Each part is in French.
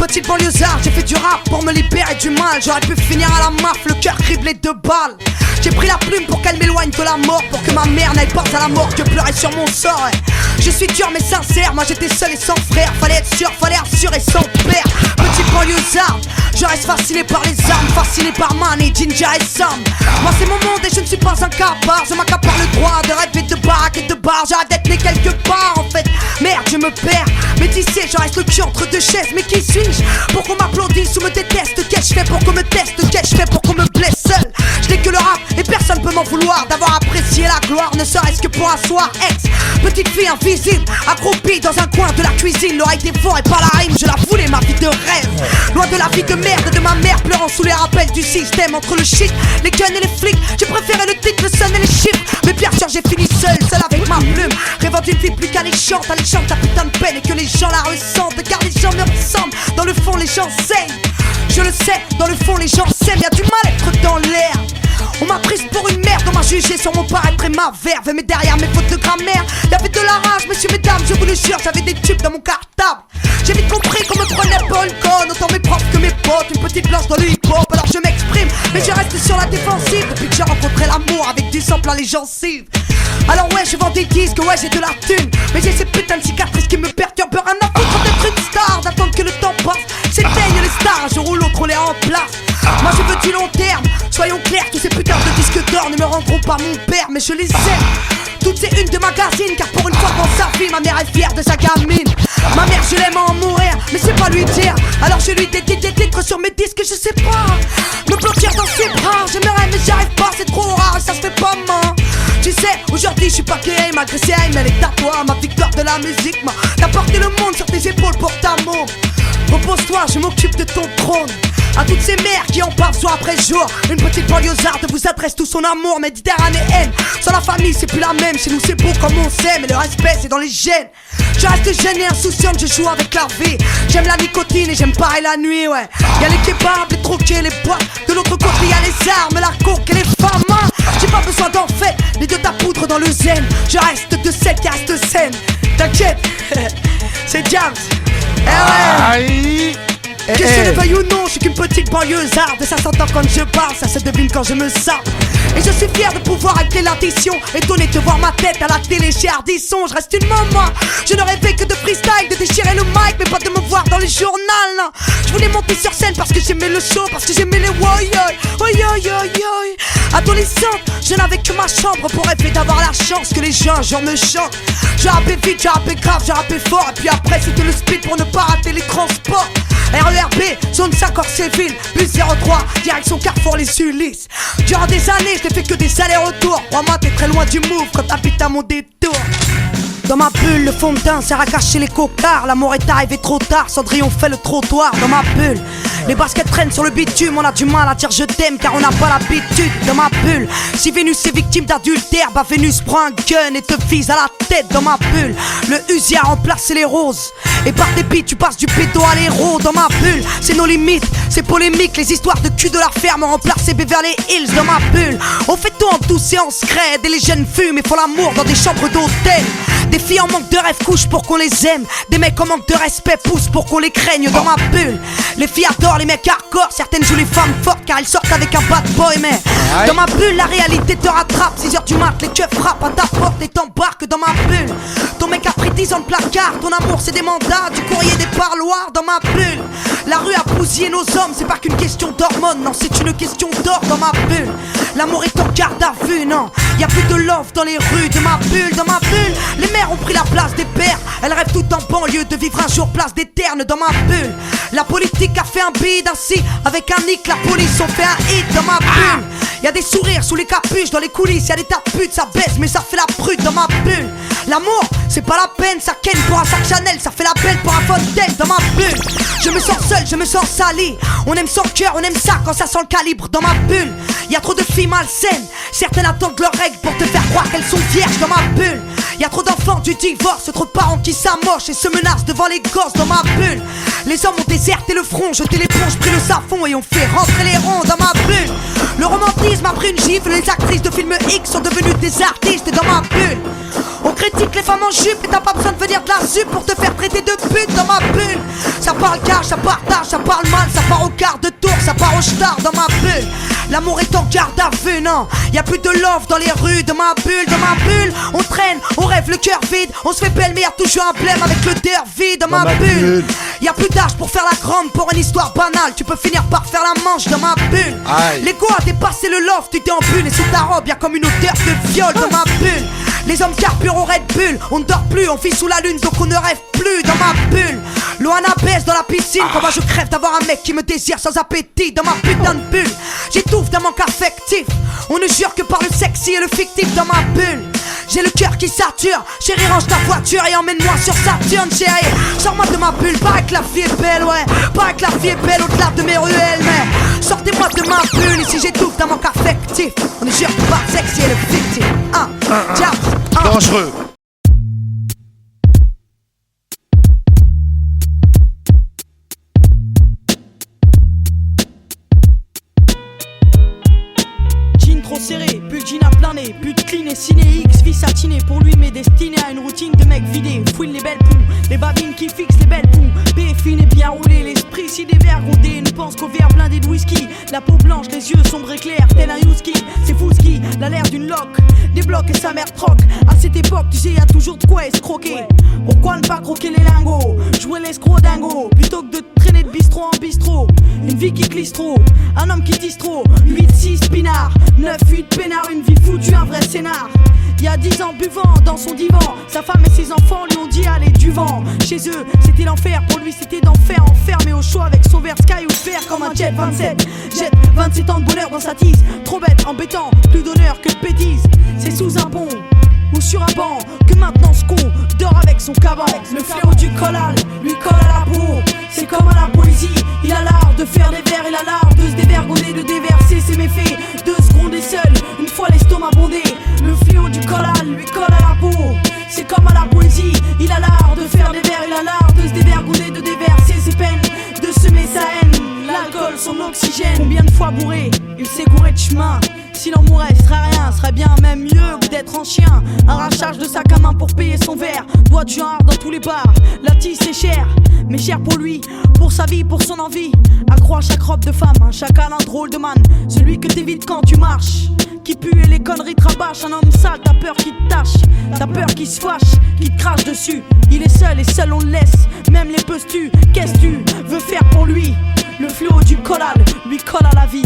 Petite banlieusard, j'ai fait du rap pour me libérer du mal. J'aurais pu finir à la maf, le cœur criblé de balles. J'ai pris la plume pour qu'elle m'éloigne de la mort, pour que ma mère n'aille pas à la mort que pleurer sur mon sort. Je suis dur mais sincère, moi j'étais seul et sans frère. Fallait être sûr, fallait assurer son père. Petite banlieusard, je reste fasciné par les armes, fasciné par Manny, Ginger et Sam. Moi c'est mon monde et je ne suis pas un capard. Je m'accapare le droit de rêver de baraque et de bar. J'arrête d'être né quelque part en fait. Merde je me perds, métissé, je reste le cul entre deux chaises. Mais qui suis-je pour qu'on m'applaudisse ou me déteste? Qu'est-ce que je fais pour qu'on me teste? Qu'est-ce que je fais pour qu'on me blesse seul? Je n'ai que le rap et personne peut m'en vouloir d'avoir apprécié la gloire, ne serait-ce que pour un soir. Ex, petite fille invisible, accroupie dans un coin de la cuisine, l'oreille dévorée par la rime, je la voulais ma vie de rêve. Loin de la vie de merde de ma mère, pleurant sous les rappels du système. Entre le shit, les guns et les flics, j'ai préféré le titre, le son et les chiffres. Mais bien sûr j'ai fini seul avec ma plume, rêvant d'une vie plus qu'alléchante, alléchante ta putain de peine et que les gens la ressentent. Car les gens me ressemblent, dans le fond les gens saignent. Je le sais, dans le fond les gens s'aiment, y'a du mal-être dans l'air. On m'a prise pour une merde, on m'a jugé sur mon paraître et ma verve. Mais derrière mes fautes de grammaire, y'avait de la rage, messieurs, mesdames, je vous le jure, j'avais des tubes dans mon cartable. J'ai vite compris qu'on me prenait pour une conne, autant mes profs que mes potes, une petite blanche dans le hip-hop. Alors je m'exprime, mais je reste sur la défensive depuis que j'ai rencontré l'amour avec du sang plein les gencives. Alors ouais, je vends des disques, ouais j'ai de la thune, mais j'ai ces putains de cicatrices qui me perturbent. Rien à foutre d'être une star, d'attendre que le temps passe, s'éteignent les stars, un jour ou l'autre on les remplace. Moi je veux du long terme, soyons clairs, tous ces putains de disques d'or ne me rendront pas mon père, mais je les aime. Toutes ces unes de magazine, car pour une fois dans sa vie, ma mère est fière de sa gamine. Ma mère je l'aime à en mourir, mais c'est pas lui dire. Alors je lui dédie des titres sur mes disques, je sais pas. Me blottir dans ses bras, j'aimerais mais j'y arrive pas, c'est trop rare et ça se fait pas main. Tu sais, aujourd'hui je suis pas gay, malgré ses haines, elle est à toi, ma victoire de la musique. T'as porté le monde sur tes épaules pour ta môme. Repose-toi, je m'occupe de ton trône. À toutes ces mères qui en parlent jour après jour, une petite banlieusarde vous adresse tout son amour méditerranéenne. Sans la famille c'est plus la même, chez nous c'est beau comme on s'aime, et le respect c'est dans les gènes. Je reste jeune et insouciante, je joue avec la vie. J'aime la nicotine et j'aime pareil la nuit, ouais. Y'a les kebabs, les troquets, les boîtes. De l'autre côté y'a les armes, la coke et les femmes, hein. J'ai pas besoin d'en fait, ni de ta poudre dans le zen. Je reste de celle qui reste saine. T'inquiète, c'est James. Eh ouais. Que je le veuille ou non, je suis qu'une petite banlieusarde. Ça s'entend quand je parle, ça se devine quand je me sape. Et je suis fier de pouvoir régler l'addition, étonné de voir ma tête à la télé chez Ardisson. Je reste une maman, je ne rêvais que de freestyle, de déchirer le mic, mais pas de me voir dans le journal, non. Je voulais monter sur scène parce que j'aimais le show, parce que j'aimais les woyoy. Adolescente, je n'avais que ma chambre pour rêver d'avoir la chance que les gens me chantent. J'ai rappé vite, j'ai rappé grave, j'ai rappé fort, et puis après c'était le speed pour ne pas rater les transports. RERB, zone 5 Orséville, bus 03, direction Carrefour les Ulysses. Durant des années, je n'ai fait que des allers-retours. Crois-moi, t'es très loin du move quand t'habites à mon détour. Dans ma bulle, le fond de teint sert à cacher les cocards. L'amour est arrivé trop tard, Cendrillon fait le trottoir. Dans ma bulle, les baskets traînent sur le bitume. On a du mal à dire je t'aime car on n'a pas l'habitude. Dans ma bulle, si Vénus est victime d'adultère, bah Vénus prend un gun et te vise à la tête. Dans ma bulle, le Uzi a remplacé les roses. Et par dépit, tu passes du pédo à l'héros. Dans ma bulle, c'est nos limites, c'est polémique. Les histoires de cul de la ferme ont remplacé Beverly Hills. Dans ma bulle, on fait tout en douce et en secret. Et les jeunes fument et font l'amour dans des chambres d'hôtel. Des filles en manque de rêve couchent pour qu'on les aime. Des mecs en manque de respect poussent pour qu'on les craigne. Dans ma bulle, les filles adorent les mecs hardcore. Certaines jouent les femmes fortes car elles sortent avec un bad boy. Mais dans ma bulle, la réalité te rattrape. 6h du mat, les keufs frappent à ta porte et t'embarquent dans ma bulle. Ton mec a pris 10 ans de placard. Ton amour c'est des mandats, du courrier, des parloirs. Dans ma bulle, la rue a bousillé nos hommes. C'est pas qu'une question d'hormones, non c'est une question d'or. Dans ma bulle, l'amour est en garde à vue, non. Y'a plus de love dans les rues de ma bulle. Dans ma bulle, les mères ont pris la place des pères. Elles rêvent tout en banlieue de vivre un jour place des ternes. Dans ma bulle, la politique a fait un bide ainsi. Avec un nick, la police ont fait un hit. Dans ma bulle, y'a des sourires sous les capuches. Dans les coulisses, y'a des tas de putes. Ça baisse mais ça fait la prude. Dans ma bulle, l'amour, c'est pas la peine. Ça ken pour un sac Chanel, ça fait la belle pour un Fontaine. Dans ma bulle, je me sens seul, je me sens sali. On aime son cœur, on aime ça quand ça sent le calibre. Dans ma bulle, y'a trop de filles malsaines. Certaines attendent leurs règles pour te faire croire qu'elles sont vierges. Dans ma bulle, y'a trop d'enfants du divorce, trop de parents qui s'amochent et se menacent devant les gosses. Dans ma bulle, Les hommes ont déserté le front, jeté l'éponge, pris le savon et ont fait rentrer les ronds dans ma bulle. Le romantisme a pris une gifle, les actrices de films X sont devenues des artistes dans ma bulle. On critique les femmes en jupe et t'as pas besoin de venir de la sup pour te faire traiter de pute dans ma bulle. Ça parle cash, ça partage, ça parle mal, ça part au quart de tour, ça part au star dans ma bulle. L'amour est en garde à vue, non, y'a plus de love dans les rues de ma bulle, on traîne, on rêve le cœur vide, on se fait belle mais y'a toujours un blême avec le der vide dans ma bulle. Y'a plus d'âge pour faire la grande pour une histoire banale, tu peux finir par faire la manche dans ma bulle. L'ego a dépassé le love, tu déambules et sous ta robe y'a comme une odeur de viol dans ma bulle. Les hommes carburent au Red Bull, on ne dort plus, on vit sous la lune donc on ne rêve plus dans ma bulle. Loana baisse dans la piscine, comment je crève d'avoir un mec qui me désire sans appétit dans ma putain de bulle. J'étouffe d'un manque affectif, on ne jure que par le sexy et le fictif dans ma bulle. J'ai le cœur qui sature, chérie range ta voiture et emmène-moi sur Saturne chérie. Sors-moi de ma bulle, paraît que la vie est belle ouais, paraît que la vie est belle au-delà de mes ruelles. Mais sortez-moi de ma bulle, ici j'étouffe d'un manque affectif. On ne jure que par le sexy et le fictif. Dangereux. Trop serré, plus de jean à planer, plus de clean et ciné X vie satinée pour lui mais destiné à une routine de mec vidé. Fouine les belles poux, les babines qui fixent les belles poux. B fine et bien roulé, l'esprit si dévergondé. Ne pense qu'au verre blindé de whisky. La peau blanche, les yeux sombres et clairs, tel un Yuski. C'est fou ski, l'air d'une loque. Des blocs et sa mère troque. À cette époque, tu sais, y'a toujours de quoi escroquer. Pourquoi ne pas croquer les lingots, jouer l'escroc dingo, plutôt que de traîner de bistrot en bistrot. Une vie qui glisse trop, un homme qui dise trop. 8-6 pinard, 9-8 peinard, une vie foutue, un vrai scénar. Il y a 10 ans buvant dans son divan, sa femme et ses enfants lui ont dit allez du vent. Chez eux c'était l'enfer, pour lui c'était d'enfer. Enfermé au chaud avec son verre sky ou fer comme un jet 27. Jette 27 ans de bonheur dans sa tise, trop bête, embêtant, plus d'honneur que de bêtises. C'est sous un pont ou sur un banc que maintenant ce con dort avec son caban. Le fléau du collal lui colle à la peau, c'est comme à la poésie. Il a l'art de faire des vers, il a l'art de se dévergonner, de déverser ses méfaits. 2 secondes et seul, une fois l'estomac bondé. Le fléau du collal lui colle à la peau, c'est comme à la poésie. Il a l'art de faire des vers, il a l'art de se dévergonner, de déverser ses peines, de semer sa haine. L'alcool, son oxygène. Combien de fois bourré, il s'est gouré de chemin. S'il en mourait, ce serait rien, serait bien même mieux que d'être en chien. Arrachage de sac à main pour payer son verre, doigt de genre dans tous les bars. La tisse c'est cher, mais cher pour lui, pour sa vie, pour son envie. Accro à chaque robe de femme, un chacal, un drôle de man. Celui que t'évites quand tu marches, qui pue et les conneries te rabâchent. Un homme sale, t'as peur qu'il te tâche, t'as peur qu'il se fâche, qu'il te crache dessus. Il est seul et seul on le laisse, même les peus-tu. Qu'est-ce que tu veux faire pour lui? Le fléau du collal lui colle à la vie.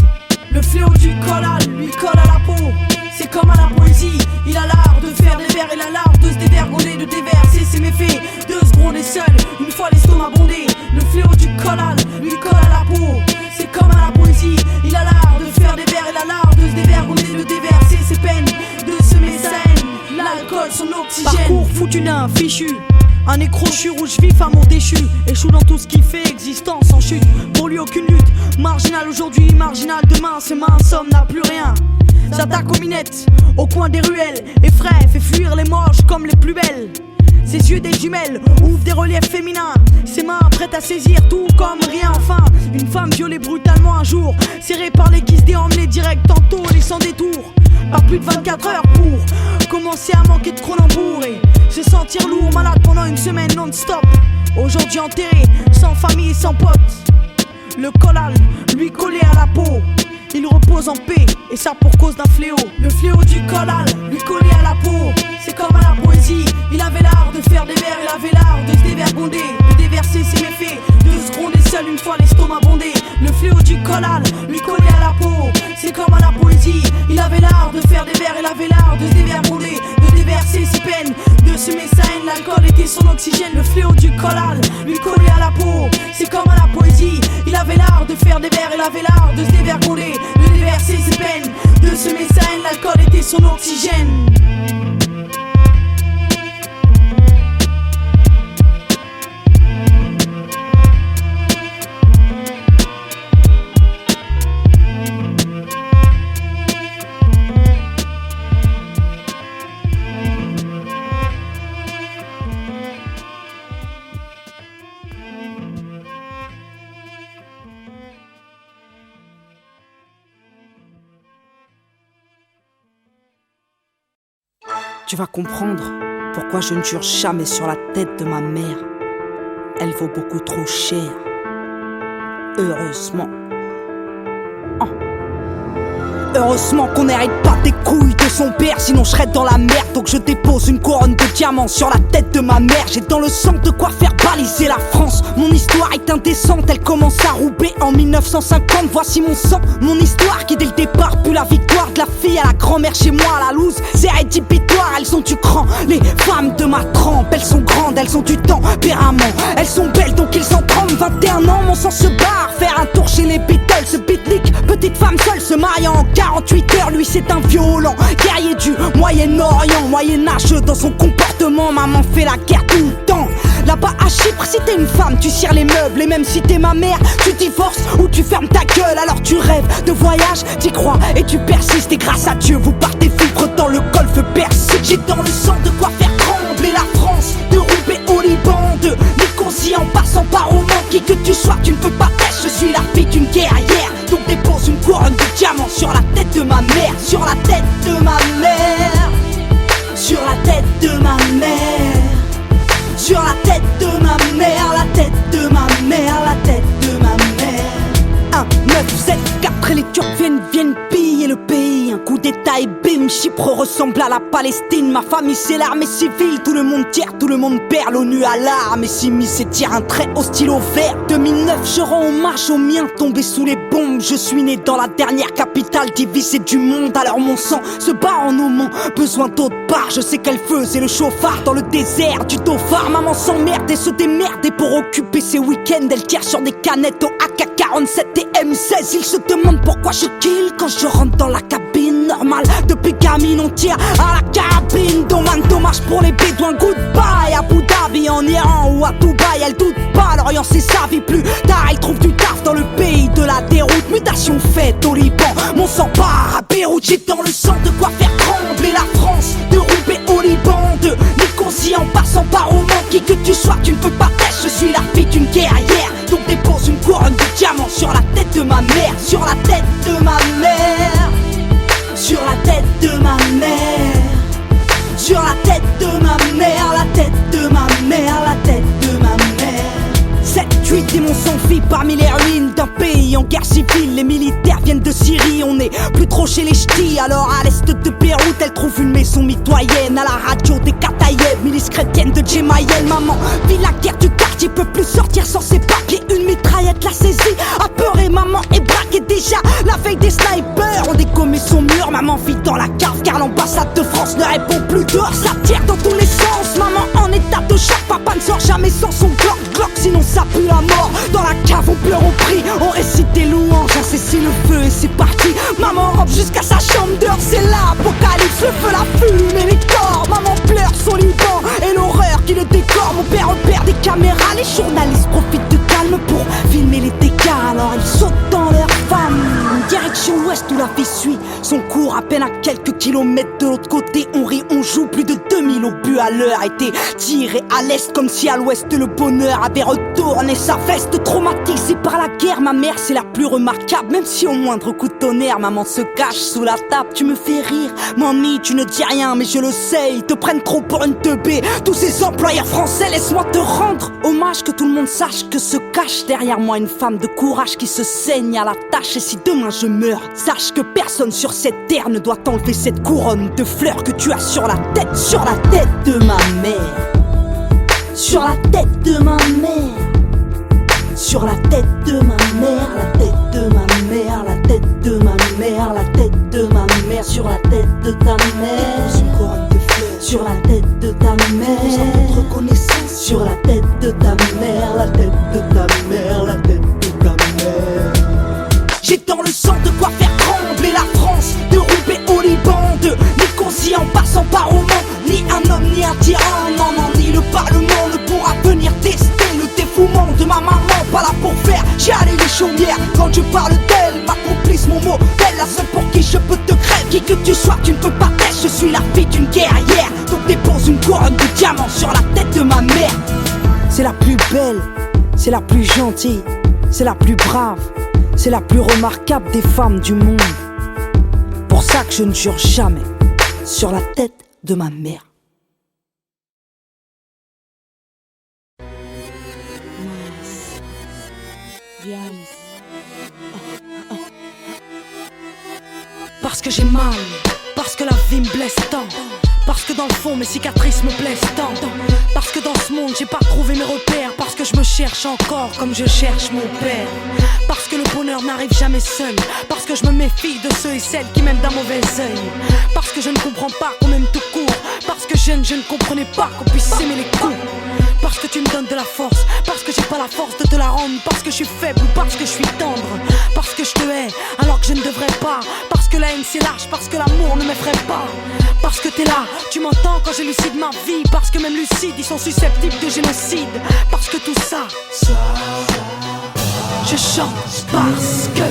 Le fléau du collal lui colle à la peau, c'est comme à la poésie. Il a l'art de faire des vers, il a l'art de se dévergonner, de déverser ses méfaits. 2 secondes et seul, une fois l'estomac bondé. Le fléau du collal lui colle à la peau, c'est comme à la poésie. Il a l'art de faire des vers, il a l'art de se dévergonner, de déverser ses peines, de semer sa haine. L'alcool, son oxygène. Parcours foutu d'un fichu, un écrochu rouge vif à mon déchu. Échoue dans tout ce qu'il fait, existence en chute. Pour lui aucune lutte, marginal aujourd'hui, marginal demain. Ses mains sommes, n'a plus rien. S'attaque aux minettes, au coin des ruelles. Effraie, fait fuir les moches comme les plus belles. Ses yeux des jumelles, ouvrent des reliefs féminins. Ses mains prêtes à saisir tout comme rien. Enfin, une femme violée brutalement un jour, serrée par les kisses déemmenée direct tantôt et sans détour. Pas plus de 24 heures pour commencer à manquer de Cronenbourg et se sentir lourd, malade pendant une semaine non-stop. Aujourd'hui enterré, sans famille et sans potes. Le collal lui collé à la peau, il repose en paix, et ça pour cause d'un fléau. Le fléau du collal lui collé à la peau, c'est comme à la poésie. Il avait l'art de faire des vers, il avait l'art de se dévergonder, de déverser ses méfaits. 2 secondes et seul, une fois l'estomac bondé. Le fléau du collal lui collé à la peau, c'est comme à la poésie. Il avait l'art de faire des vers, il avait l'art de se dévergonder, de déverser ses peines, de semer sa haine. L'alcool était son oxygène. Le fléau du collal lui collé à la peau, c'est comme à la poésie. Il avait l'art de faire des vers, il avait l'art de se dévergonder, de déverser ses peines, de semer sa haine. L'alcool était son oxygène. Tu vas comprendre pourquoi je ne jure jamais sur la tête de ma mère. Elle vaut beaucoup trop cher. Heureusement. Heureusement qu'on n'hérite pas des couilles de son père, sinon je serais dans la merde. Donc je dépose une couronne de diamants sur la tête de ma mère. J'ai dans le sang de quoi faire baliser la France. Mon histoire est indécente, elle commence à Roubaix en 1950. Voici mon sang, mon histoire qui dès le départ pue la victoire de la fille à la grand-mère chez moi à la loose. C'est rédhibitoire, elles ont du cran. Les femmes de ma trempe, elles sont grandes, elles ont du tempérament. Elles sont belles donc ils s'en trempent. 21 ans, mon sang se barre. Faire un tour chez les Beatles, ce beatnik, petite femme seule se mariant en 48 heures, lui c'est un violent guerrier du Moyen-Orient, moyenâgeux dans son comportement. Maman fait la guerre tout le temps. Là-bas à Chypre, si t'es une femme, tu cires les meubles. Et même si t'es ma mère, tu divorces ou tu fermes ta gueule. Alors tu rêves de voyage, t'y crois et tu persistes. Et grâce à Dieu, vous partez vivre dans le golfe Persique. J'ai dans le sang de quoi faire trembler la France. De Roubaix au Liban, de Nicosie en passant par Oman. Qui que tu sois, tu ne peux pas être, je suis la fille d'une guerrière. Donc dépose une couronne de diamants sur la tête de ma mère. Sur la tête de ma mère. Sur la tête de ma mère. Sur la tête de ma mère. La tête de ma mère. La tête de ma mère. 1, 9, 7, 4 et les Turcs viennent piller le pays. Un coup d'état et bim, Chypre ressemble à la Palestine. Ma famille c'est l'armée civile, tout le monde tire, tout le monde perd. L'ONU à l'arme et Simi s'étire un trait au stylo vert. 2009, je rends hommage aux miens tombés sous les bombes. Je suis né dans la dernière capitale divisée du monde. Alors mon sang se bat en nommant besoin d'autre part. Je sais qu'elle faisait le chauffard dans le désert du Dauphin. Maman s'emmerde et se démerde et pour occuper ses week-ends elle tire sur des canettes au AK-47 et M16. Il se demande pourquoi je kill quand je rentre dans la cabine. Normal, depuis gamine on tire à la carabine. Dommage pour les bédouins, goodbye. Abu Dhabi en Iran ou à Dubaï, elle doute pas, l'Orient c'est sa vie. Plus tard elle trouve du taf dans le pays de la déroute. Mutation faite au Liban, mon sang part à Beyrouth. J'ai dans le sang de quoi faire trembler la France. De Roubaix au Liban, de Nicosie en passant par Oman. Qui que tu sois, tu ne peux pas être, je suis la fille d'une guerrière. Donc dépose une couronne de diamants sur la tête de ma mère. Sur la tête de ma mère. Sur la tête de ma mère. Sur la tête de ma mère. La tête de ma mère. La tête de ma mère. 7-8 démons s'enfuient parmi les ruines d'un pays en guerre civile. Les militaires viennent de Syrie, on n'est plus trop chez les ch'tis. Alors à l'est de Beyrouth, elle trouve une maison mitoyenne. À la radio des Kataïeb, milice chrétienne de Djemayel. Maman vit la guerre du quartier, peut plus sortir sans ses papiers. Une mitraillette l'a saisie, apeurée, maman est braquée déjà. La veille des snipers ont dégommé son mur. Maman vit dans la cave car l'ambassade de France ne répond plus dehors. Ça tire dans tous les sens, maman en état de choc. Papa ne sort jamais sans son Glock, sinon ça pue la mort. Dans la cave on pleure, on prie, on récite des louanges. On saisit le feu et c'est parti. Maman rampe jusqu'à sa chambre dehors, c'est l'apocalypse. Le feu, la fumée et les corps. Maman pleure son Liban et l'horreur qui le décore. Mon père repère des caméras, les journalistes profitent de calme pour filmer les dégâts. Alors ils sautent dans leur femme, direction ouest où la vie suit son cours à peine à quelques kilomètres de l'autre côté. On rit, on joue, plus de 2000 obus à l'heure étaient tirés à l'est comme si à l'ouest le bonheur avait retourné sa veste. Traumatisée par la guerre, ma mère c'est la plus remarquable. Même si au moindre coup de tonnerre, maman se cache sous la table. Tu me fais rire, mamie, tu ne dis rien, mais je le sais, ils te prennent trop pour une teubée. Tous ces employeurs français, laisse-moi te rendre hommage, que tout le monde sache que se cache derrière moi une femme de courage qui se saigne à la tâche. Et si demain je meurs, sache que personne sur cette terre ne doit t'enlever cette couronne de fleurs que tu as sur la tête. Sur la tête de ma mère. Sur la tête de ma mère. Sur la tête de ma mère. La tête de ma mère. La tête de ma mère. La tête de ma mère. Sur la tête de ta mère. Une couronne de fleurs. Sur la tête de ta mère. Sans reconnaissance. Sur la tête de ta mère. La tête de ta mère. La tête de ta mère. J'ai dans le sang de quoi faire trembler la France. De Roubaix au Liban, de Nicosie en passant par Oman. Ni un homme ni un tyran, non, non, ni le Parlement ne pourra venir tester le dévouement de ma maman. Pas là pour faire chialer les chaumières. Quand je parle d'elle, ma complice, mon mot, elle la seule pour qui je peux te crève. Qui que tu sois, tu ne peux pas être, je suis la fille d'une guerrière. Donc dépose une couronne de diamants sur la tête de ma mère. C'est la plus belle, c'est la plus gentille, c'est la plus brave, c'est la plus remarquable des femmes du monde. Pour ça que je ne jure jamais sur la tête de ma mère. Parce que j'ai mal, parce que la vie me blesse tant, parce que dans le fond mes cicatrices me blessent tant, parce que dans ce monde j'ai pas trouvé mes repères, parce que je me cherche encore comme je cherche mon père, parce que le bonheur n'arrive jamais seul, parce que je me méfie de ceux et celles qui m'aiment d'un mauvais œil, parce que je ne comprends pas qu'on m'aime tout court, parce que jeune je ne comprenais pas qu'on puisse s'aimer les coups, parce que tu me donnes de la force, parce que j'ai pas la force de te la rendre, parce que je suis faible ou parce que je suis tendre, parce que je te hais alors que je ne devrais pas, parce que la haine c'est large, parce que l'amour ne m'effraie pas, parce que t'es là, tu m'entends quand j'élucide ma vie, parce que même lucides ils sont susceptibles de génocide, parce que tout ça, je chante parce que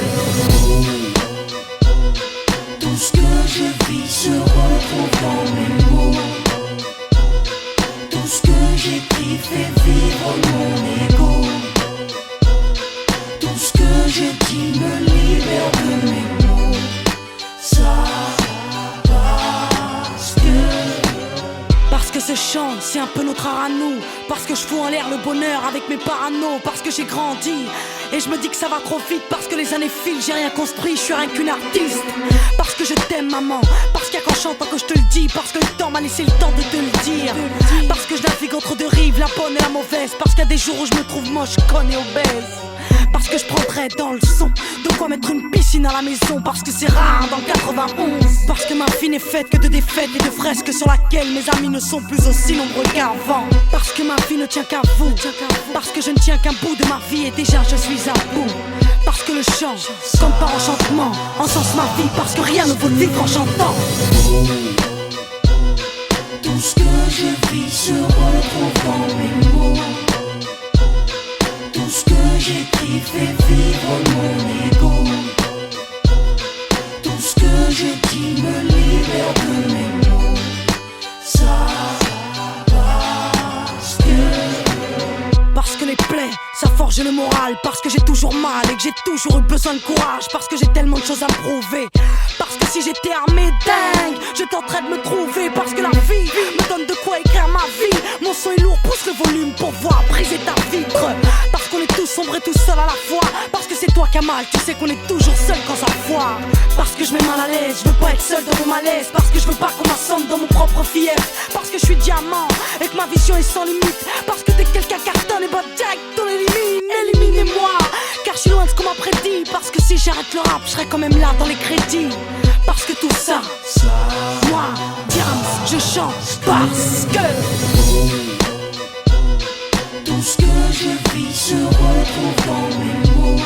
tout ce que je vis se retrouve dans mes mots. Tout ce que j'écris fait vivre mon ego. Tout ce que je dis me libère de mes mots. Ça parce que ce chant c'est un peu notre art à nous, parce que je fous en l'air le bonheur avec mes parano, parce que j'ai grandi et je me dis que ça va trop vite, parce que les années filent, j'ai rien construit, je suis rien qu'une artiste, parce que je t'aime maman, parce qu'il y a qu'en chantant que je te le dis, parce que le temps m'a laissé le temps de te le dire, parce que je navigue entre deux rives, la bonne et la mauvaise, parce qu'il y a des jours où je me trouve moche, conne et obèse, parce que je prendrais dans le son de quoi mettre une piscine à la maison, parce que c'est rare dans le 91, parce que ma vie n'est faite que de défaites et de fresques sur laquelle mes amis ne sont plus aussi nombreux qu'avant, parce que ma vie ne tient qu'à vous, parce que je ne tiens qu'un bout de ma vie et déjà je suis à bout, parce que le chant, comme par enchantement, encense ma vie, parce que rien ne vaut le vivre en chantant. Tout ce que je vis se retrouve dans mes mots. Tout ce que j'écris fait vivre mon ego. Tout ce que je dis me libère de mes mots. Ça parce que les plaies, ça forge le moral, parce que j'ai toujours mal et que j'ai toujours eu besoin de courage, parce que j'ai tellement de choses à me prouver, parce que si j'étais armé dingue, je tenterais de me trouver, parce que la vie me donne de quoi écrire ma vie, mon son est lourd, pousse le volume pour voir briser ta vitre, parce qu'on est tous sombres et tous seuls à la fois, parce que c'est toi qui as mal, tu sais qu'on est toujours seul quand ça foire, parce que je mets mal à l'aise, je veux pas être seul dans mon malaise, parce que je veux pas qu'on m'assemble dans mon propre fief, parce que je suis diamant et que ma vision est sans limite, parce que dès que quelqu'un cartonne et bat direct on élimine, éliminez-moi, car je suis loin de ce qu'on m'a prédit, parce que si j'arrête le rap je serai quand même là dans les crédits, parce que tout ça, moi, Diams, je chante parce que tout ce que je vis se retrouve dans mes mots.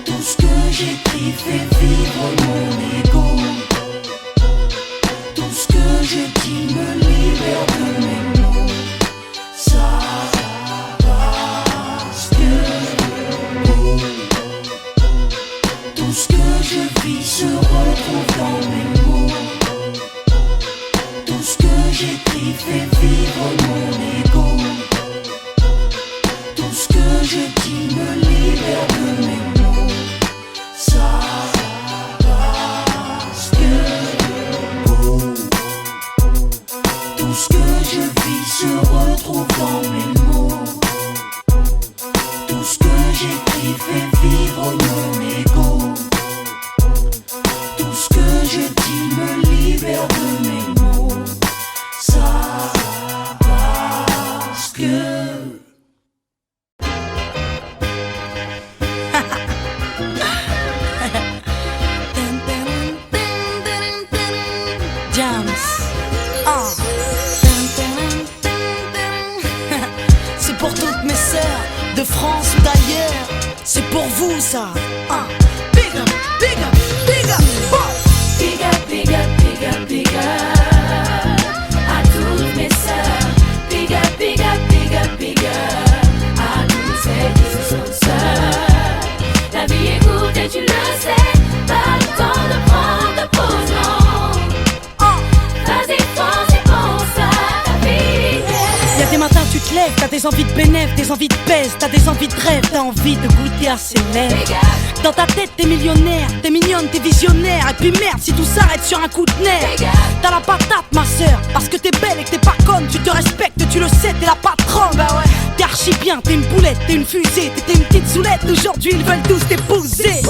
Tout ce que j'écris fait vivre mon ego. Tout ce que je dis me libère de mes mots. Ça parce que tout ce que je vis se retrouve dans mes mots. Tout ce que j'écris fait vivre mon ego. Tout ce que je dis me libère de mes mots. Ça parce que tout ce que je vis se retrouve dans mes mots. Tout ce que j'écris fait vivre mon ego. Tout ce que je dis me libère de mes mots. Ça parce que Diams, c'est pour toutes mes sœurs de France ou d'ailleurs, c'est pour vous ça. Big up, big up, big up, big up, big up, big up, big up à toutes mes sœurs. Big up, big up, big up, big up à toutes celles qui se sentent seules. La vie est courte et tu le sais, pas le temps de prendre de pause, non. Vas-y, pense et pense à ta vie. Y'a des matins tu te lèves, t'as des envies de bénéf, des envies de pèse, t'as des envies de rêve, t'as envie de goûter à ses lèvres. Dans ta tête t'es millionnaire, t'es mignonne, t'es visionnaire. Et puis merde si tout s'arrête sur un coup de nerf. T'as la patate ma sœur, parce que t'es belle et que t'es pas conne. Tu te respectes, tu le sais, t'es la patronne. Bah ouais. T'es archi bien, t'es une boulette, t'es une fusée, t'es une petite zoulette. Aujourd'hui ils veulent tous t'épouser.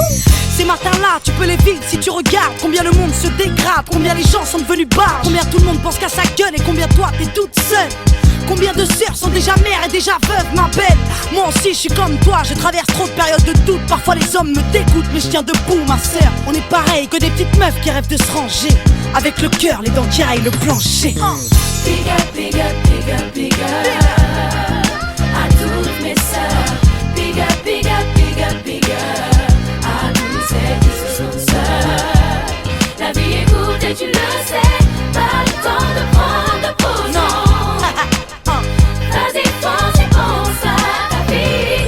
Ces matins-là, tu peux les vivre si tu regardes combien le monde se dégrade, combien les gens sont devenus barres, combien tout le monde pense qu'à sa gueule et combien toi t'es toute seule. Combien de sœurs sont déjà mères et déjà veuves, ma belle. Moi aussi je suis comme toi, je traverse trop de périodes de doute. Parfois les hommes me dégoûtent mais je tiens debout ma sœur. On est pareil que des petites meufs qui rêvent de se ranger, avec le cœur, les dents qui raillent le plancher. Big up, big up, big up, big up à toutes mes sœurs. Big up, big up, big up, big up à toutes celles qui se sentent seules. La vie est courte et tu le sais, pas le temps de prendre de pause. Non. Vas-y, fonce et pense à ta vie.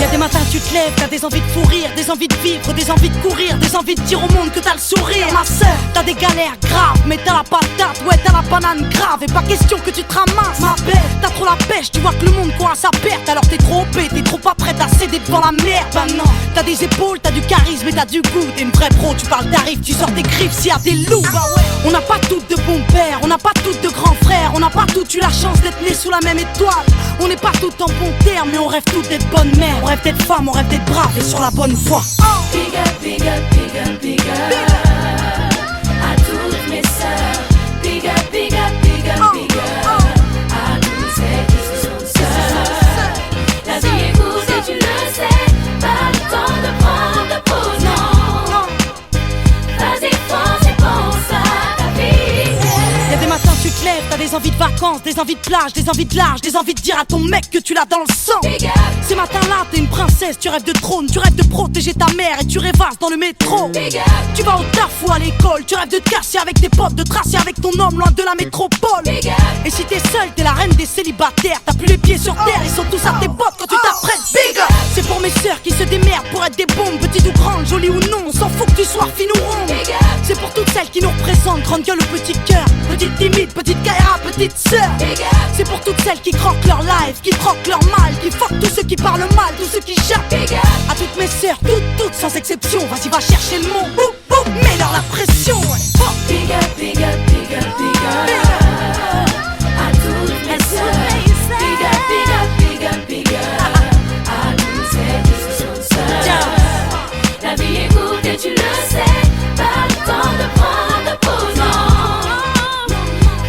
Y'a des matins tu te lèves, t'as des envies de fou rire, des envies de vivre, des envies de courir, des envies de dire au monde que t'as le sourire. Ma sœur, t'as des galères graves, mais t'as la patate, ouais t'as la banane grave. Et pas question que tu te ramasses, ma belle. T'as trop la pêche, tu vois que le monde court à sa perte. Alors t'es trop OP, t'es trop pas prête à céder devant la merde. Bah non, t'as des épaules, t'as du charisme et t'as du goût. T'es une vraie pro, tu parles d'arrive, tu sors tes griffes s'il y a des loups. Bah ouais. On n'a pas toutes de bons pères, on n'a pas toutes de grands frères, on n'a pas toutes eu la chance d'être nés sous la même étoile. On n'est pas toutes en bon terme, mais on rêve toutes d'être bonnes mères. On rêve d'être femmes, on rêve d'être braves et sur la bonne voie. Big up, big up, big up, big up à toutes mes sœurs. Big up, big up, big up, big up à toutes celles qui se sentent seules. La vie est courte et tu le sais, pas le temps de prendre de pause. Non, vas-y, fonce et pense à ta vie. Y'a des matins tu te lèves, t'as des envies de vacances, des envies de plage, des envies de large, des envies de dire à ton mec que tu l'as dans le sang. Ces matins-là t'es une princesse, tu rêves de trône, tu rêves de protéger ta mère et tu rêvasses dans le métro. Tu vas au taf ou à l'école, tu rêves de te casser avec tes potes, de tracer avec ton homme loin de la métropole. Et si t'es seule, t'es la reine des célibataires, t'as plus les pieds sur terre, ils sont tous à tes bottes quand tu t'apprêtes. Big up. C'est pour mes sœurs qui se démerdent pour être des bombes, petites ou grandes, jolies ou non, on s'en fout que tu sois fine ou ronde. C'est pour toutes celles qui nous représentent, grande gueule ou petit cœur, petite timide, petite Kaira, petite sœur. C'est pour toutes celles qui croquent leur life, qui croquent leur mal, qui fuck tous ceux qui parlent mal, tous ceux qui jappent. À toutes mes sœurs, toutes sans exception, vas-y va chercher le mot, boum boum, mets-leur la pression. Big up, big up, big up, big up à toutes mes sœurs. Big up, big up, big up, big up à toutes celles qui se sentent seules. La vie est courte et tu le sais, pas le temps de prendre de pause. Non,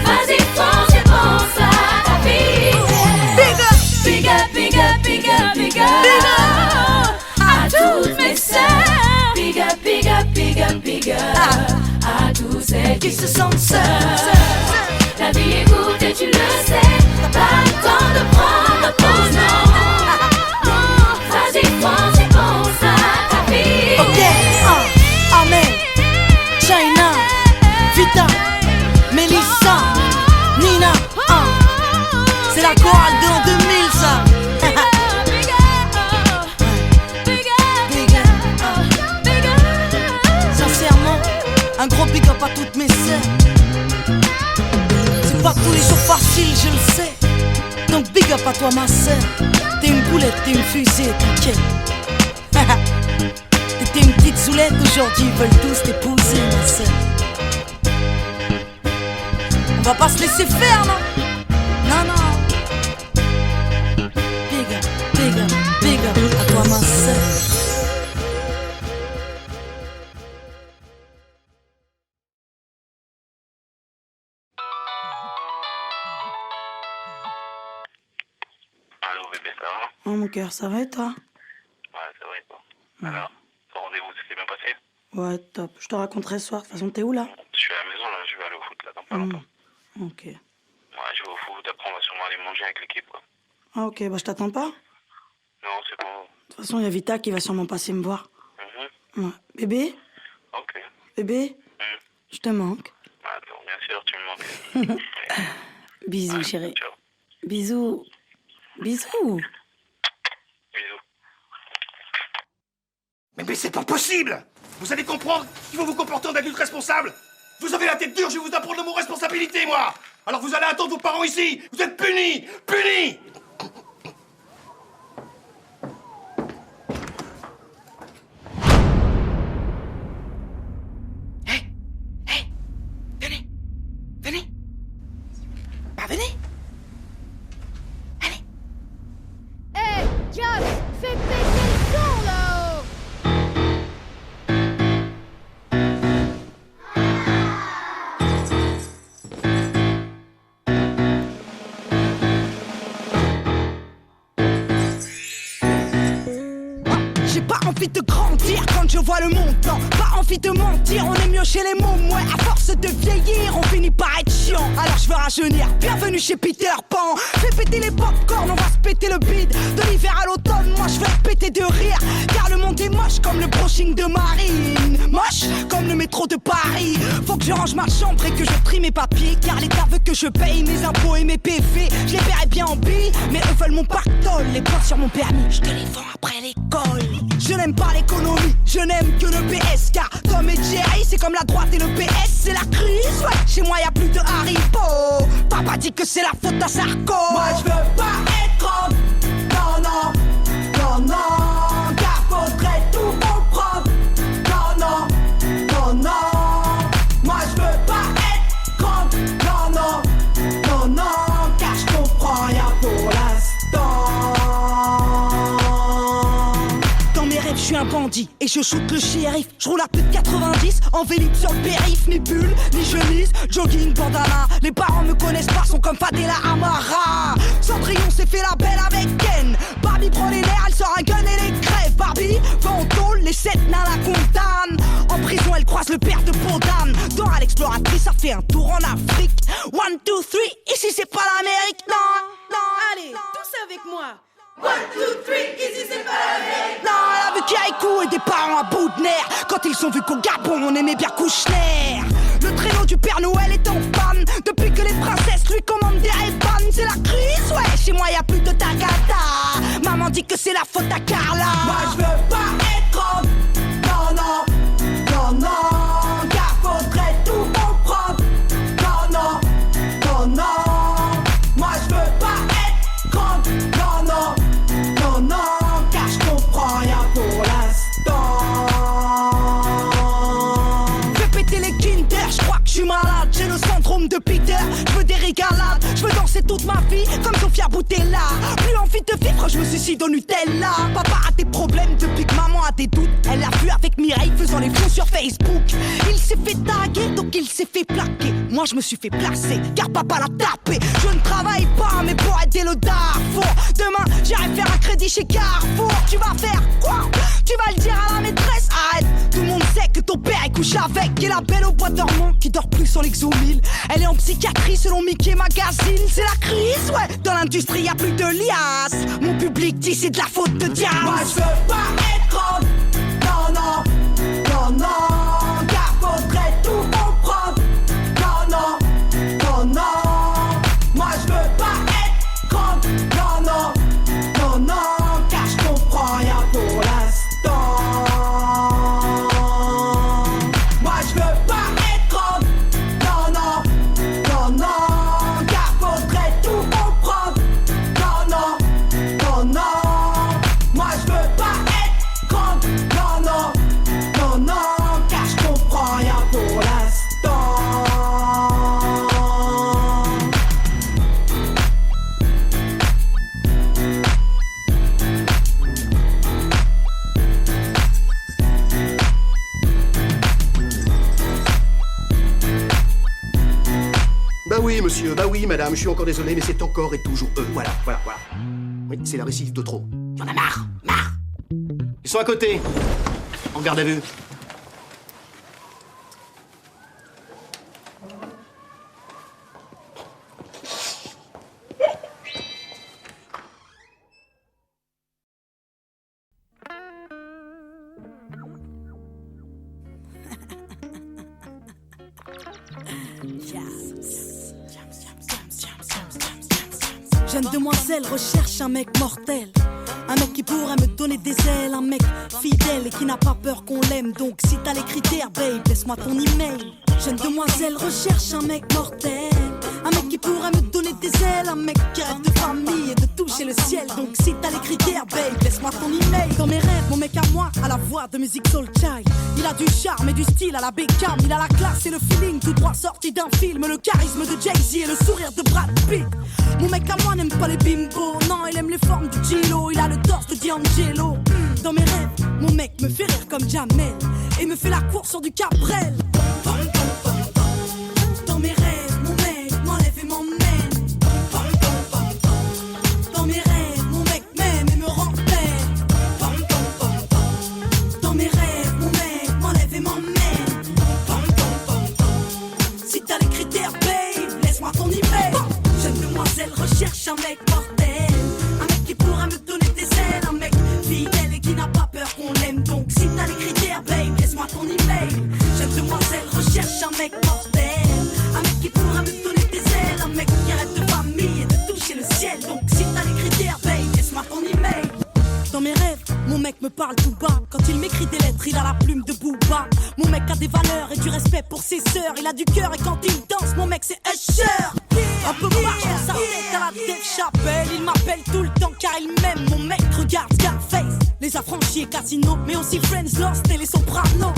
vas-y, fonce et pense à ta vie. Big up, big up, big up, big up, big up à toutes mes sœurs. Big up, big up, big up, big up à tous celles qui se sentent seules. La vie est courte et tu le sais, pas le temps de prendre de pause. Non, vas-y, fonce et pense à ta vie. Ok, Amen, China, Vita, Melissa, Nina, c'est la chorale de l'an 2000 ça. Sincèrement, un gros big up à toutes mes sœurs. C'est pas tous les jours facile, je le sais. Donc big up à toi ma sœur. T'es une boulette, t'es une fusée, t'inquiète. T'es une petite zoulette, aujourd'hui ils veulent tous t'épouser ma sœur. On va pas se laisser faire non. Non non. Big up, big up, big up à toi ma sœur. Allô bébé, ça va? Oh mon cœur, ça va et toi? Ouais, ça va et toi? Alors, ton rendez-vous, ça s'est bien passé? Ouais, top. Je te raconterai ce soir. De toute façon, t'es où là? Je suis à la maison là, je vais aller au foot là dans pas longtemps. Ok. Ouais, je vais au foot, après on va sûrement aller manger avec l'équipe quoi. Ah ok, bah je t'attends pas. Non, c'est bon. De toute façon, il y a Vita qui va sûrement passer me voir. Ouais. Bébé? Ok. Bébé? Je te manque. Attends, bien sûr, tu me manques. Bisous, Ouais, chérie. ciao. Bisous. Bisous. Bisous. Mais c'est pas possible! Vous allez comprendre qu'il faut vous comporter en adulte responsable! Vous avez la tête dure, je vais vous apprendre le mot responsabilité, moi! Alors vous allez attendre vos parents ici! Vous êtes punis! Punis! Joss, fais péter le son là-haut. J'ai pas envie de grandir quand je vois le montant. Pas envie de mentir, on est mieux chez les mômes. Ouais, à force de vieillir, on finit par être chiant. Alors je veux rajeunir, bienvenue chez Peter Pan. Fais péter les popcorn, on va se péter le bide. De l'hiver à l'automne, moi je vais péter de rire. Car le monde est moche comme le brushing de Marine. Moche comme le métro de Paris. Faut que je range ma chambre et que je trie mes papiers. Car l'État veut que je paye mes impôts et mes PV. Je les paierai bien en billes, mais eux veulent mon pactole. Les points sur mon permis, je te les vends après l'école. Je n'aime pas l'économie, je n'aime que le PS. Car Tom et Jerry, c'est comme la droite et le PS. C'est la crise, ouais, chez moi y'a plus de Haribo. Papa dit que c'est la faute à Sarko. Moi je veux pas être grande, non, non, non, non. Car faudrait tout comprendre, non, non, non, non. Moi je veux pas être grande, non, non, non, non. Car je comprends rien pour l'instant. Je suis un bandit et je shoot le shérif. Je roule à plus de 90 en vélib sur le périph'. Ni bulle, ni chemise, jogging, bandana. Les parents me connaissent pas, sont comme Fadela Amara. Cendrillon s'est fait la belle avec Ken. Barbie prend les nerfs, elle sort un gun et les crève. Barbie va en tôle, les 7 nains la condamnent. En prison elle croise le père de Podane. Dans à l'exploratrice, ça fait un tour en Afrique. 1, 2, 3, ici c'est pas l'Amérique, non, non. Allez, tous avec moi. 1, 2, 3, ici c'est pas l'Amérique. Non, elle a vu Kirikou et des parents à bout de nerfs. Quand ils ont vu qu'au Gabon on aimait bien Kouchner. Le traîneau du Père Noël est en panne. Depuis que les princesses lui commandent des Ray-Ban. C'est la crise, ouais, chez moi y'a plus de Tagada. Maman dit que c'est la faute à Carla. Moi je veux pas être grande, non, non, non, non. Car faudrait tout comprendre, non, non, non, non. Moi je veux pas être grande, non, non, non, non. Car je comprends rien pour l'instant. Fais péter les Kinder, je crois que je suis malade. J'ai le syndrome de Peter, je veux des régalades. Je veux danser toute ma vie comme Sofia Boutella. Plus envie de vivre, je me suicide au Nutella. Papa a des problèmes depuis que maman a des doutes. Elle l'a vu avec Mireille faisant les fous sur Facebook. Il s'est fait taguer donc il s'est fait plaquer. Moi je me suis fait placer car papa l'a tapé. Je ne travaille pas mais pour aider le Darfour. Demain j'irai faire un crédit chez Carrefour. Tu vas faire quoi? Tu vas le dire à la maîtresse? Arrête, tout le monde sait que ton père il couche avec. Et la belle au bois dormant qui dort plus sur l'exomile. Elle est en psychiatrie selon Mickey Magazine. C'est la crise, ouais, dans l'industrie y'a plus de liasses. Mon public dit c'est de la faute de Diaz. Moi je veux pas être grande, non, non, non, non. Car faudrait tout comprendre, non, non, non, non. Moi je veux pas être grande, non, non, non, non. Car je comprends rien pour l'instant. Moi je veux pas être grande, non, non, non, non. Car faudrait tout comprendre, non, non, non, non. Moi je veux pas être grande, non, non, non, non. Car je comprends rien pour l'instant. Bah oui, monsieur, bah oui, madame, je suis encore désolé, mais c'est encore et toujours eux. Voilà, voilà, voilà. Oui, c'est la récidive de trop. Y'en a marre, marre. Ils sont à côté, en garde à vue. Jeune demoiselle recherche un mec mortel. Un mec qui pourrait me donner des ailes. Un mec fidèle et qui n'a pas peur qu'on l'aime. Donc si t'as les critères, babe, laisse-moi ton email. Jeune demoiselle recherche un mec mortel. Un mec qui pourrait me donner des ailes. Un mec qui rêve de famille et de toucher le ciel. Donc si t'as les critères, babe, laisse-moi ton email. Dans mes rêves, mon mec à moi a la voix de musique soul child. Il a du charme et du style à la Beckham. Il a la classe et le feeling tout droit sorti d'un film. Le charisme de Jay-Z et le sourire de Brad Pitt. Mon mec à moi n'aime pas les bimbos. Non, il aime les formes du Gilo. Il a le torse de D'Angelo. Dans mes rêves, mon mec me fait rire comme Jamel et me fait la course sur du Cabrel. Dans mes rêves, mon mec m'enlève et m'emmène. Dans mes rêves, mon mec m'aime et me rend pleine. Dans mes rêves, mon mec m'enlève et m'emmène. Si t'as les critères, babe, laisse-moi ton email. Jeune demoiselle recherche un mec mortel, un mec qui pourra me donner des ailes, un mec fidèle et qui n'a pas peur qu'on l'aime. Donc si t'as les critères, babe, laisse-moi ton email. Jeune demoiselle recherche un mec mortel, un mec qui pourra me donner des ailes, un mec qui rêve de famille et de toucher le ciel. Donc si t'as les critères, babe, laisse-moi ton email. Dans mes rêves, mon mec me parle tout bas. Quand il m'écrit des lettres, il a la plume de Booba. Mon mec a des valeurs et du respect pour ses sœurs. Il a du cœur et quand il danse, mon mec c'est Usher. Un peu marche dans sa tête à la Dave Chappelle. Il m'appelle tout le temps car il m'aime. Mon mec regarde Scarface, les affranchis et Casino, mais aussi Friends, Lost et les Sopranos.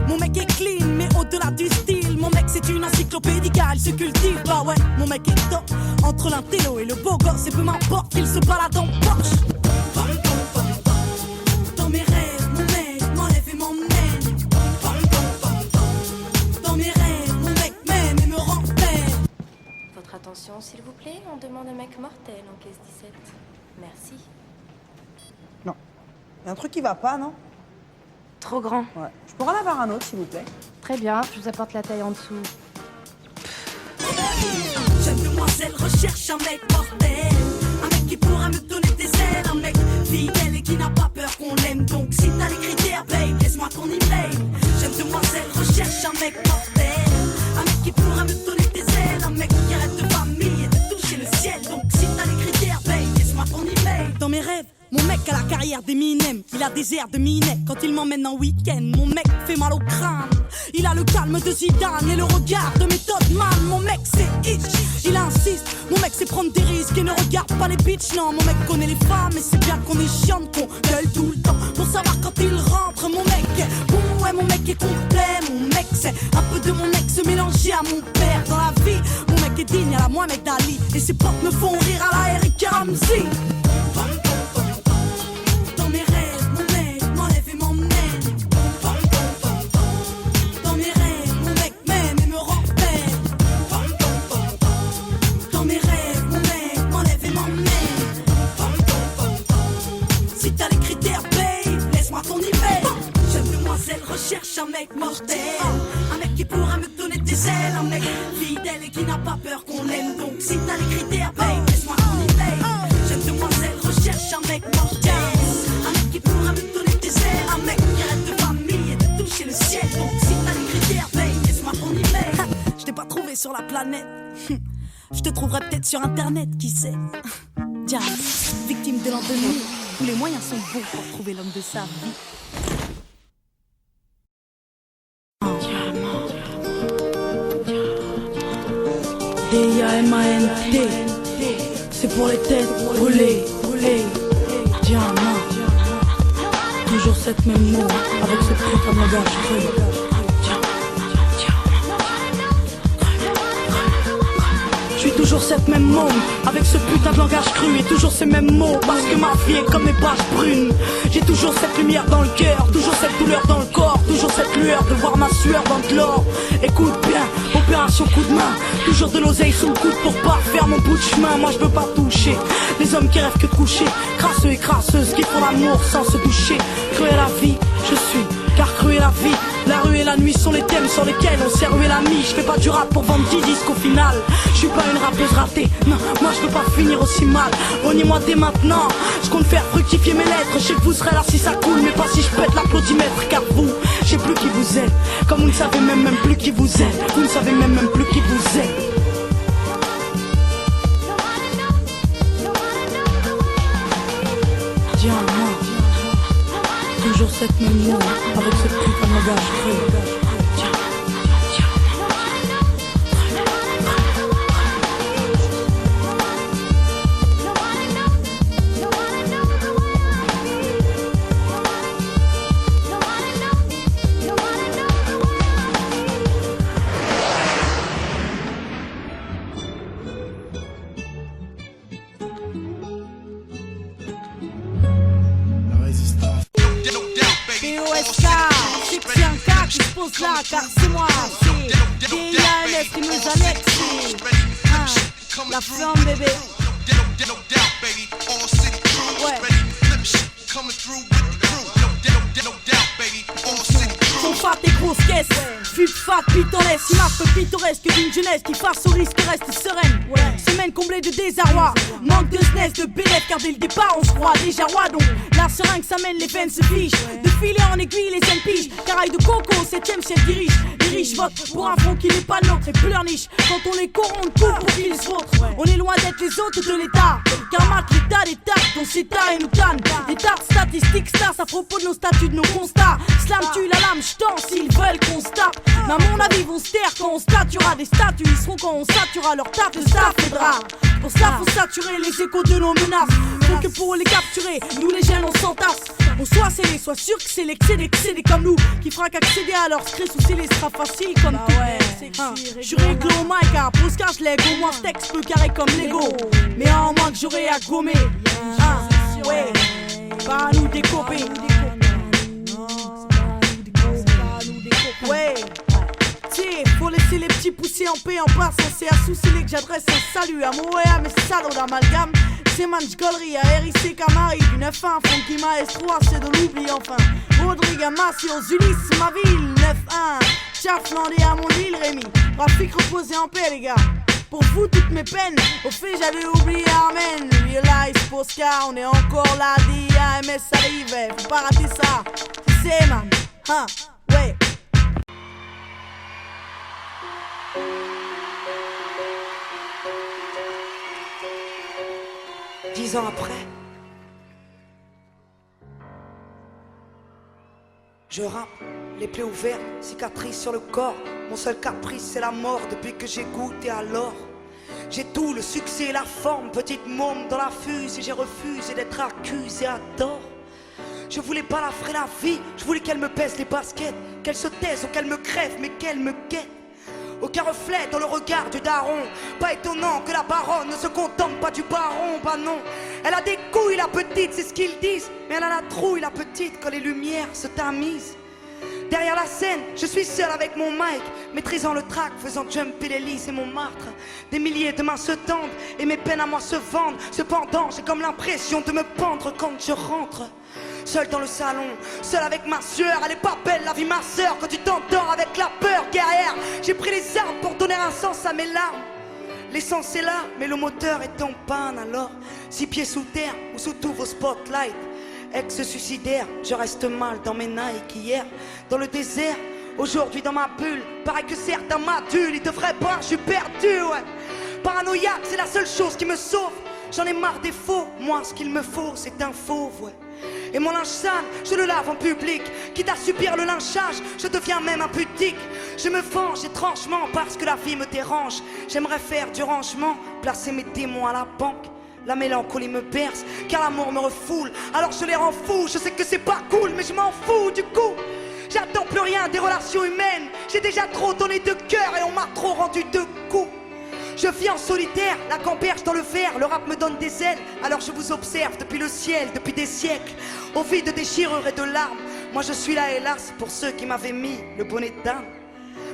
Mon mec est clean mais au-delà du style, mon mec c'est une encyclopédie car il se cultive. Bah ouais, mon mec est top entre l'intello et le beau gosse. Et peu m'importe qu'il se balade en Porsche. Dans mes rêves, mon mec m'enlève et m'emmène. Dans mes rêves, mon mec m'aime et me rend pleine. Votre attention, s'il vous plaît, on demande un mec mortel en caisse 17. Merci. Non. Il y a un truc qui va pas, non? Trop grand. Ouais. Je pourrais en avoir un autre, s'il vous plaît? Très bien, je vous apporte la taille en dessous. Jeune demoiselle recherche un mec mortel, un mec qui pourra me donner des ailes, un mec fidèle et qui n'a pas peur qu'on l'aime. Donc si t'as les critères, babe, laisse-moi ton email. Jeune demoiselle recherche un mec mortel, un mec qui pourra me donner des ailes, un mec qui rêve de famille et de toucher le ciel. Donc si t'as les critères, babe, laisse-moi ton email. Dans mes rêves, mon mec a la carrière d'Eminem, il a des airs de Minet quand il m'emmène en week-end. Mon mec fait mal au crâne, il a le calme de Zidane et le regard de Method Man. Mon mec c'est itch, il insiste, mon mec c'est prendre des risques et ne regarde pas les bitches. Non, mon mec connaît les femmes et c'est bien qu'on est chiante, qu'on gueule tout le temps pour savoir quand il rentre. Mon mec est bon, ouais, mon mec est complet. Mon mec c'est un peu de mon ex mélangé à mon père. Dans la vie, mon mec est digne à la Mohamed Ali et ses potes me font rire à la Eric Ramsey. Dans mes rêves, mon mec m'enlève et m'emmène. Dans mes rêves, mon mec m'aime et me rend pleine. Dans mes rêves, mon mec m'enlève et m'emmène. Si t'as les critères, babe, laisse-moi ton email. Jeune demoiselle recherche un mec mortel, un mec qui pourra me donner des ailes, un mec fidèle et qui n'a pas peur qu'on l'aime. Donc si t'as les critères, babe, laisse-moi ton email. Jeune demoiselle recherche un mec mortel, un mec qui pourra me donner des ailes, un mec qui rêve de famille et de toucher le ciel. Donc si t'as les critères, babe, laisse-moi ton email. Je t'ai pas trouvé sur la planète, je te trouverai peut-être sur internet, qui sait. Diane, victime de l'an 2000, tous les moyens sont bons pour trouver l'homme de sa vie. D-I-M-A-N-T, c'est pour les têtes brûlées, diamant. Toujours cette même mot, avec ce putain de langage creux. Je suis toujours cette même môme, avec ce putain de langage cru. Et toujours ces mêmes mots, parce que ma vie est comme mes pages brunes. J'ai toujours cette lumière dans le cœur, toujours cette douleur dans le corps, toujours cette lueur de voir ma sueur dans de l'or. Écoute bien, opération coup de main, toujours de l'oseille sous le coude pour pas faire mon bout de chemin. Moi je veux pas toucher les hommes qui rêvent que de coucher, crasseux et crasseuses qui font l'amour sans se doucher. Cru est la vie, je suis, car cru est la vie. La rue et la nuit sont les thèmes sur lesquels on s'est rué l'ami. Je fais pas du rap pour vendre 10 disques au final. Je suis pas une rappeuse ratée, non, moi je veux pas finir aussi mal. Reniez-moi dès maintenant, je compte faire fructifier mes lettres. Je sais que vous serez là si ça coule, mais pas si je pète l'applaudimètre. Car vous, je sais plus qui vous êtes, comme vous ne savez même plus qui vous êtes. Vous ne savez même plus qui vous êtes. Diamant, toujours cette même mot, avec ce putain de langage creux. Je pose là car c'est moi, c'est DIAMS qui nous annexé. La flamme bébé. Ouais. Son fat et grosse caisse, fut fat, pittoresque, image peu pittoresque d'une jeunesse qui face au risque reste sereine. Semaine comblée de désarroi, manque de SNES, de bénéfices car dès le départ on se croit déjà roi. Donc la seringue s'amène, les veines se fichent, de filet en aiguille les ailes pigent. Caraï de coco, 7ème ciel dirige. Les riches votent pour un front qui n'est pas nôtre et pleurniche. Quand on les corrompt, tout pour qu'ils se vautrent. On est loin d'être les hôtes de l'État, car mate l'état des tartes dont c'est tard et nous tanne. Des tartes statistiques stars à propos de nos statuts, de nos constats. Slam tue la lame, j'tends s'ils veulent qu'on se tape. Mais à mon avis vont se taire quand on statuera des statues. Ils seront quand on saturera leur taf, le staff aidera. Pour ça faut saturer les échos de nos menaces. Faut que pour les capturer, nous les jeunes on s'entasse. On soit scellé, soit sûr que c'est l'excès d'excédés comme nous qui fera qu'accéder à leur script sous scellé sera facile comme tout. Je suis réglé au mic à Posca, je lègue au moins ce texte peu carré comme Lego. Mais en moins que j'aurai à gommer. Ouais, pas à nous décoper. Ouais, tiens, faut laisser les petits pousser en paix en passant. C'est à Soucilé que j'adresse un salut à Moé, à mes salauds d'amalgame. C'est Manchgollery, à RIC Camari, du 9-1, Funky Maestro, c'est de l'oubli enfin. Rodrigue Massios, Ulysse, ma ville, 9-1. Chaflandé à mon île, Rémi. Rafik reposez en paix, les gars. Pour vous, toutes mes peines. Au fait, j'avais oublié Armen. Realize, Posca, on est encore là. DIAMS arrive, faut pas rater ça. C'est man, ouais. 10 ans après, je rappe, les plaies ouvertes, cicatrices sur le corps. Mon seul caprice c'est la mort depuis que j'ai goûté à l'or. J'ai tout, le succès et la forme, petite môme dans la fuse. Et j'ai refusé d'être accusé à tort. Je voulais pas la frayer la vie, je voulais qu'elle me pèse les baskets. Qu'elle se taise ou qu'elle me crève, mais qu'elle me guette. Aucun reflet dans le regard du daron. Pas étonnant que la baronne ne se contente pas du baron. Bah non, elle a des couilles la petite, c'est ce qu'ils disent. Mais elle a la trouille la petite quand les lumières se tamisent. Derrière la scène, je suis seul avec mon mic, maîtrisant le track, faisant jumper les lys et Montmartre. Des milliers de mains se tendent et mes peines à moi se vendent. Cependant, j'ai comme l'impression de me pendre quand je rentre. Seul dans le salon, seul avec ma sueur. Elle est pas belle la vie ma sœur quand tu t'endors avec la peur guerrière. J'ai pris les armes pour donner un sens à mes larmes. L'essence est là, mais le moteur est en panne. Alors, 6 pieds sous terre ou sous tous vos spotlights. Ex-suicidaire, je reste mal dans mes Nike. Hier, dans le désert, aujourd'hui dans ma bulle. Pareil que certains m'adulent, ils devraient boire, je suis perdu, ouais. Paranoïaque, c'est la seule chose qui me sauve. J'en ai marre des faux, moi ce qu'il me faut c'est un fauve, ouais. Et mon linge sale, je le lave en public. Quitte à subir le lynchage, je deviens même impudique. Je me venge étrangement parce que la vie me dérange. J'aimerais faire du rangement, placer mes démons à la banque. La mélancolie me berce, car l'amour me refoule. Alors je les rends fous, je sais que c'est pas cool, mais je m'en fous du coup. J'attends plus rien des relations humaines. J'ai déjà trop donné de cœur et on m'a trop rendu de coups. Je vis en solitaire, la camperge dans le verre. Le rap me donne des ailes, alors je vous observe depuis le ciel, depuis des siècles. Au vide de déchirures et de larmes. Moi je suis là hélas pour ceux qui m'avaient mis le bonnet d'âne.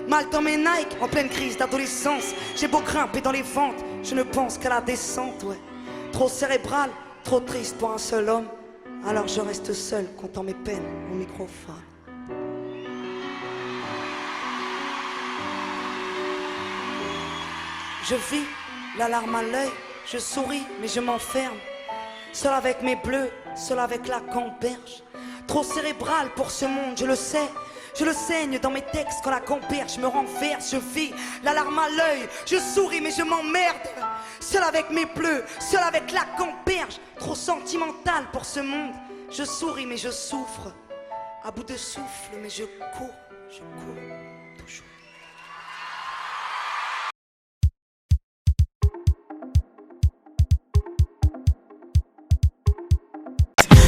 Mal dans mes Nike, en pleine crise d'adolescence. J'ai beau grimper dans les ventes, je ne pense qu'à la descente, ouais. Trop cérébral, trop triste pour un seul homme. Alors je reste seul, comptant mes peines au microphone. Je vis, la larme à l'œil, je souris mais je m'enferme. Seul avec mes bleus, seul avec la camperge. Trop cérébral pour ce monde, je le sais. Je le saigne dans mes textes quand la camperge me renverse. Je vis, la larme à l'œil, je souris mais je m'emmerde. Seul avec mes bleus, seul avec la camperge. Trop sentimental pour ce monde, je souris mais je souffre. À bout de souffle mais je cours toujours.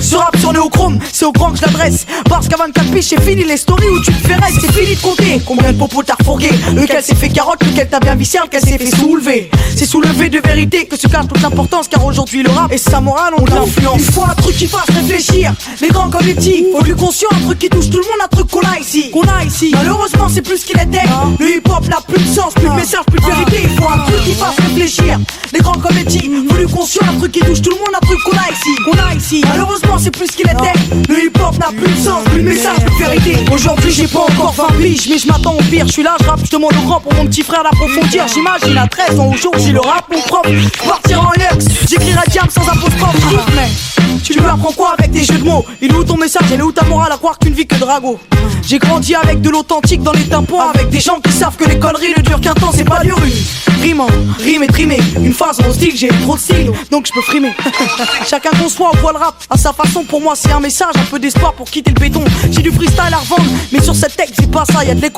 Je rap sur Néochrome, c'est au grand que je l'adresse. Parce qu'à 24 piges c'est fini les stories où tu te ferais. C'est fini de compter combien de popos t'as refourgué, lequel s'est fait carotte, lequel t'as bien vissé, lequel s'est fait soulever. C'est soulevé de vérité que se cache toute l'importance, car aujourd'hui le rap et sa morale ont de l'influence. Il faut un truc qui fasse réfléchir, les grands comme les petits. Faut du conscient, un truc qui touche tout le monde, un truc qu'on a ici. Malheureusement c'est plus ce qu'il était. Le hip hop n'a plus de sens, plus de message, plus de vérité. Il faut un truc qui fasse réfléchir, les grands comme les petits. Faut du conscient, un truc qui touche tout le monde, un truc qu'on a ici. Malheureusement c'est plus ce qu'il était. Le hip hop n'a plus de sens, plus de message, plus de vérité. Aujourd'hui j'ai pas encore 20 piges, mais je m'attends au pire. Je suis là, je rappe, je demande au grand pour mon petit frère d'approfondir. J'imagine à 13 ans au jour, si le rap mon propre. Partir en luxe, j'écrirai diam sans apostrophe. Mais tu m'apprends quoi avec tes jeux de mots? Il est où ton message, elle est où ta morale à croire qu'une vie que drago? J'ai grandi avec de l'authentique dans les tympans, avec des gens qui savent que les conneries ne durent qu'un temps, c'est pas du rime et trimé, une phase en style, j'ai trop de style, donc je peux frimer. Chacun conçoit ou voit le rap à sa façon, pour moi c'est un message, un peu d'espoir pour quitter le béton. J'ai du freestyle à revendre, mais sur cette texte c'est pas ça, y'a de l'écoute.